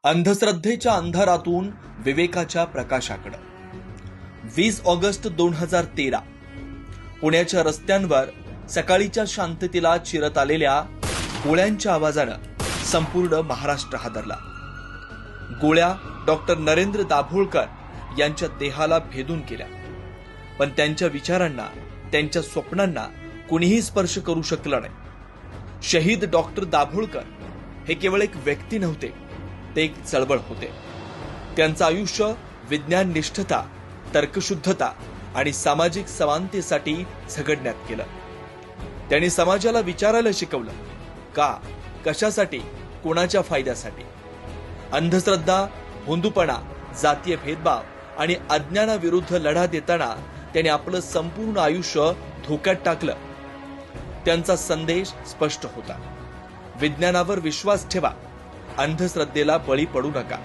अंधश्रद्धेच्या अंधारातून विवेकाच्या प्रकाशाकडे 20 ऑगस्ट 2013 पुण्याच्या रस्त्यांवर सकाळीच्या शांततेला चिरत आलेल्या गोळ्यांच्या आवाजानं संपूर्ण महाराष्ट्र हादरला। गोळ्या डॉक्टर नरेंद्र दाभोळकर यांच्या देहाला भेदून गेल्या, पण त्यांच्या विचारांना, त्यांच्या स्वप्नांना कुणीही स्पर्श करू शकलं नाही। शहीद डॉक्टर दाभोळकर हे केवळ एक व्यक्ती नव्हते, ते एक चळवळ होते। त्यांचं आयुष्य विज्ञान निष्ठता, तर्कशुद्धता आणि सामाजिक समानतेसाठी झगडण्यात केलं। त्यांनी समाजाला विचारायला शिकवलं, का, कशासाठी, कोणाच्या फायद्यासाठी। अंधश्रद्धा, भोंदूपणा, जातीय भेदभाव आणि अज्ञानाविरुद्ध लढा देताना त्यांनी आपलं संपूर्ण आयुष्य धोक्यात टाकलं। त्यांचा संदेश स्पष्ट होता, विज्ञानावर विश्वास ठेवा, अंधश्रद्धेला बळी पडू नका,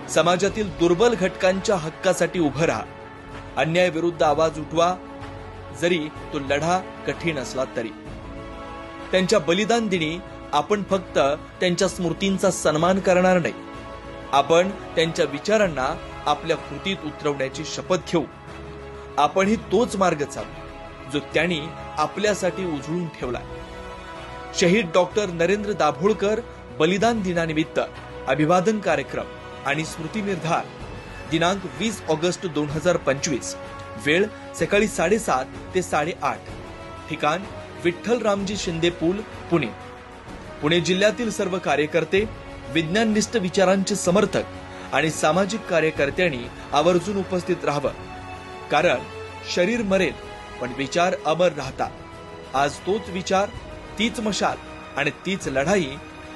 समाजातील दुर्बल घटकांच्या हक्कासाठी उभं राहा, अन्यायाविरुद्ध आवाज उठवा, जरी तो लढा कठीण असला तरी। त्यांच्या बलिदान दिनी आपण फक्त त्यांच्या स्मृतींचा सन्मान करणार नाही, आपण त्यांच्या विचारांना आपल्या कृतीत उतरवण्याची शपथ घेऊ। आपणही तोच मार्ग चालू जो त्यांनी आपल्यासाठी उजळून ठेवला। शहीद डॉक्टर नरेंद्र दाभोळकर बलिदान दिनानिमित्त अभिवादन कार्यक्रम आणि स्मृती निर्धार दिनांक 20 ऑगस्ट 2025, वेळ सकाळी 7:30 ते 8:30, ठिकाण विठ्ठल रामजी शिंदे पूल, पुणे। पुणे जिल्ह्यातील सर्व कार्यकर्ते, विज्ञाननिष्ठ विचारांचे समर्थक आणि सामाजिक कार्यकर्त्यांनी आवर्जून उपस्थित राहावं, कारण शरीर मरेल पण विचार अमर राहतात। आज तोच विचार, तीच मशाल आणि तीच लढाई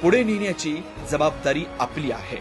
पुढे नेण्याची जबाबदारी आपली आहे।